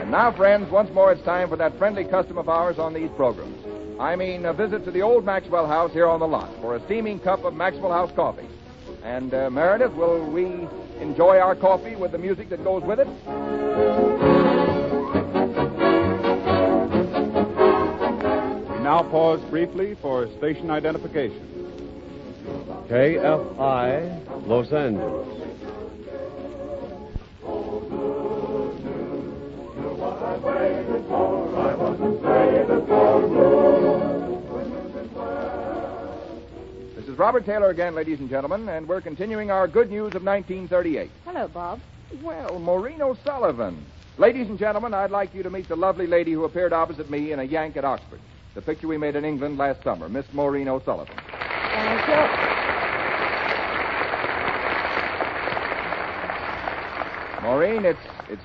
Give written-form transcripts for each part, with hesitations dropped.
And now, friends, once more it's time for that friendly custom of ours on these programs. I mean, a visit to the old Maxwell House here on the lot for a steaming cup of Maxwell House coffee. And, Meredith, will we enjoy our coffee with the music that goes with it? We now pause briefly for station identification. KFI, Los Angeles. This is Robert Taylor again, ladies and gentlemen, and we're continuing our good news of 1938. Hello, Bob. Well, Maureen O'Sullivan. Ladies and gentlemen, I'd like you to meet the lovely lady who appeared opposite me in A Yank at Oxford, the picture we made in England last summer, Miss Maureen O'Sullivan. Thank you. Maureen, it's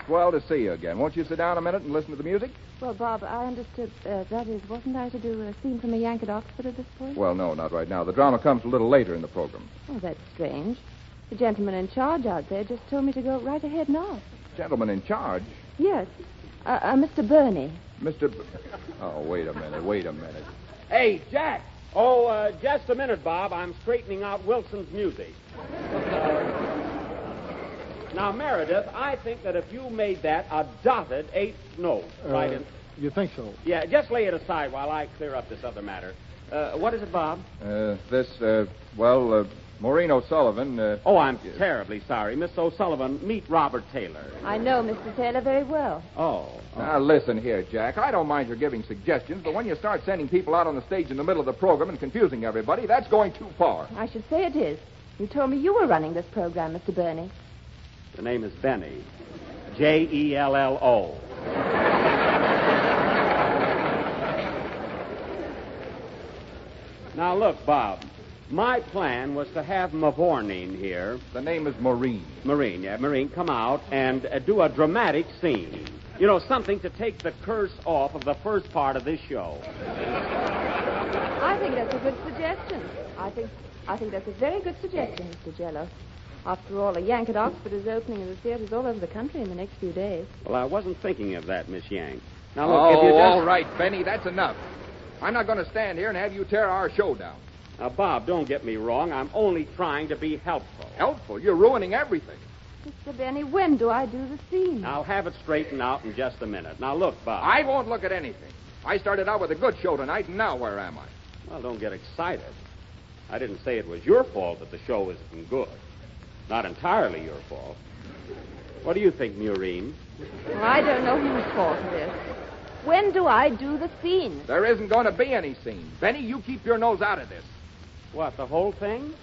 swell to see you again. Won't you sit down a minute and listen to the music? Well, Bob, I understood, that is, wasn't I to do a scene from A Yank at Oxford at this point? Well, no, not right now. The drama comes a little later in the program. Oh, that's strange. The gentleman in charge out there just told me to go right ahead now. Gentleman in charge? Yes. Mr. Burney. Mr. Oh, wait a minute. Hey, Jack. Oh, just a minute, Bob. I'm straightening out Wilson's music. Now, Meredith, I think that if you made that a dotted eighth note, right in... You think so? Yeah, just lay it aside while I clear up this other matter. What is it, Bob? Maureen O'Sullivan... Oh, I'm terribly sorry. Miss O'Sullivan, meet Robert Taylor. I know Mr. Taylor very well. Oh. Now, listen here, Jack. I don't mind your giving suggestions, but when you start sending people out on the stage in the middle of the program and confusing everybody, that's going too far. I should say it is. You told me you were running this program, Mr. Burney. The name is Benny. Jello. Now, look, Bob. My plan was to have Maureen here. The name is Maureen. Maureen, come out and do a dramatic scene. You know, something to take the curse off of the first part of this show. I think that's a good suggestion. I think that's a very good suggestion, Mr. Jello. After all, A Yank at Oxford is opening in the theaters all over the country in the next few days. Well, I wasn't thinking of that, Miss Yank. Now, look, if you just... all right, Fanny, that's enough. I'm not going to stand here and have you tear our show down. Now, Bob, don't get me wrong. I'm only trying to be helpful. Helpful? You're ruining everything. Mr. Benny, when do I do the scene? I'll have it straightened out in just a minute. Now, look, Bob. I won't look at anything. I started out with a good show tonight, and now where am I? Well, don't get excited. I didn't say it was your fault that the show isn't good. Not entirely your fault. What do you think, Maureen? Well, I don't know whose fault it is. When do I do the scene? There isn't going to be any scene. Benny, you keep your nose out of this. What, the whole thing?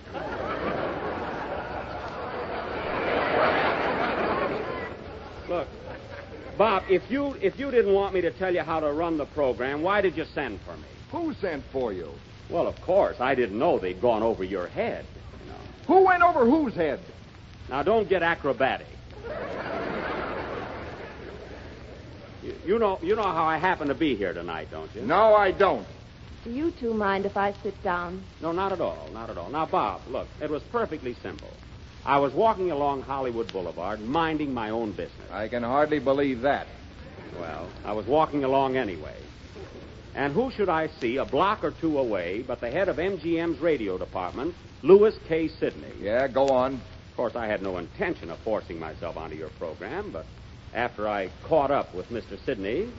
Look, Bob, if you didn't want me to tell you how to run the program, why did you send for me? Who sent for you? Well, of course, I didn't know they'd gone over your head. Who went over whose head? Now, don't get acrobatic. You know how I happen to be here tonight, don't you? No, I don't. Do you two mind if I sit down? No, not at all. Now, Bob, look, it was perfectly simple. I was walking along Hollywood Boulevard, minding my own business. I can hardly believe that. Well, I was walking along anyway. And who should I see a block or two away but the head of MGM's radio department, Louis K. Sidney? Yeah, go on. Of course, I had no intention of forcing myself onto your program, but after I caught up with Mr. Sidney,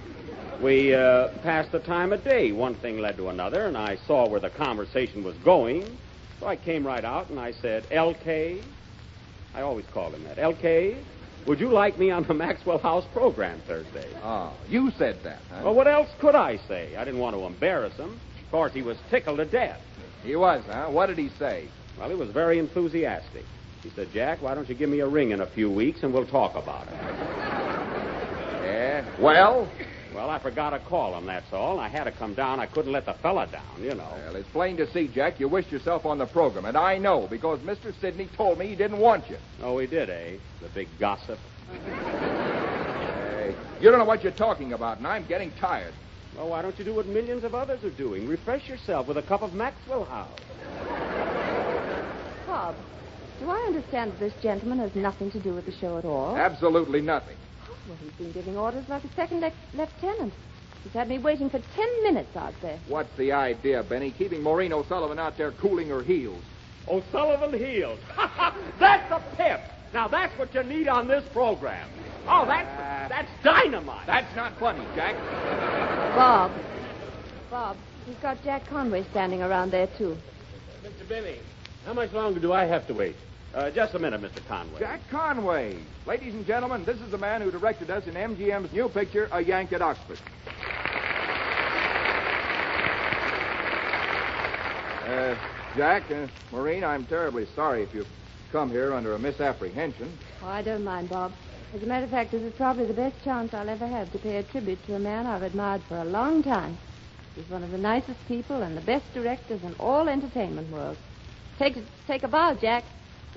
we passed the time of day. One thing led to another, and I saw where the conversation was going. So I came right out and I said, L.K., I always called him that, L.K., would you like me on the Maxwell House program Thursday? Oh, you said that, huh? Well, what else could I say? I didn't want to embarrass him. Of course, he was tickled to death. He was, huh? What did he say? Well, he was very enthusiastic. He said, Jack, why don't you give me a ring in a few weeks and we'll talk about it. Yeah? Well? Well, I forgot to call him, that's all. I had to come down. I couldn't let the fella down, you know. Well, it's plain to see, Jack, you wished yourself on the program, and I know, because Mr. Sidney told me he didn't want you. Oh, he did, eh? The big gossip. Hey, you don't know what you're talking about, and I'm getting tired. Well, why don't you do what millions of others are doing? Refresh yourself with a cup of Maxwell House. Bob, do I understand that this gentleman has nothing to do with the show at all? Absolutely nothing. Well, he's been giving orders like a second lieutenant. He's had me waiting for 10 minutes out there. What's the idea, Benny? Keeping Maureen O'Sullivan out there cooling her heels. O'Sullivan heels. That's a pip. Now, that's what you need on this program. Oh, that's dynamite. That's not funny, Jack. Bob, he's got Jack Conway standing around there, too. Mr. Benny, how much longer do I have to wait? Just a minute, Mr. Conway. Jack Conway. Ladies and gentlemen, this is the man who directed us in MGM's new picture, A Yank at Oxford. Jack, Maureen, I'm terribly sorry if you've come here under a misapprehension. Oh, I don't mind, Bob. As a matter of fact, this is probably the best chance I'll ever have to pay a tribute to a man I've admired for a long time. He's one of the nicest people and the best directors in all entertainment world. Take a bow, Jack.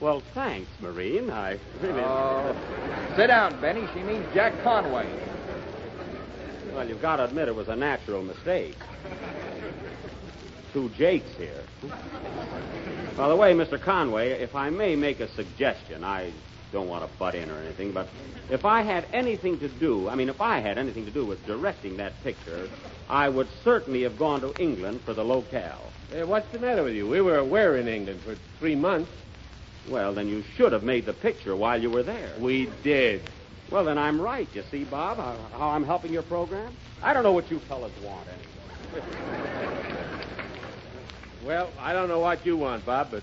Well, thanks, Maureen. I really... Sit down, Benny. She means Jack Conway. Well, you've got to admit it was a natural mistake. Two Jakes here. By the way, Mr. Conway, if I may make a suggestion, I don't want to butt in or anything, but if I had anything to do with directing that picture, I would certainly have gone to England for the locale. Hey, what's the matter with you? We were in England for 3 months. Well, then you should have made the picture while you were there. We did. Well, then I'm right. You see, Bob, how I'm helping your program? I don't know what you fellas want anyway. Well, I don't know what you want, Bob, but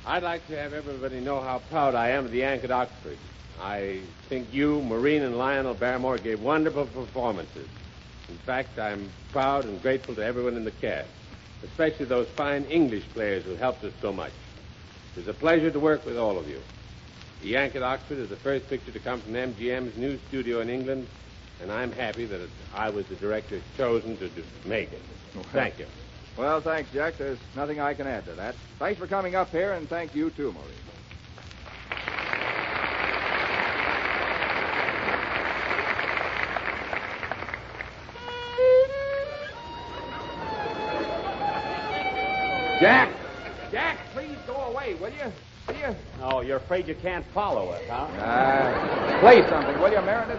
I'd like to have everybody know how proud I am of the Yank at Oxford. I think you, Maureen, and Lionel Barrymore gave wonderful performances. In fact, I'm proud and grateful to everyone in the cast, especially those fine English players who helped us so much. It was a pleasure to work with all of you. The Yank at Oxford is the first picture to come from MGM's new studio in England, and I'm happy that I was the director chosen to make it. Thank you. Well, thanks, Jack. There's nothing I can add to that. Thanks for coming up here, and thank you, too, Maureen. Jack! Jack, please go away, will you? Will you? Oh, you're afraid you can't follow it, huh? Play something, will you, Meredith?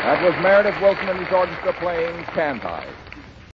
That was Meredith Wilson and his orchestra playing Can't I.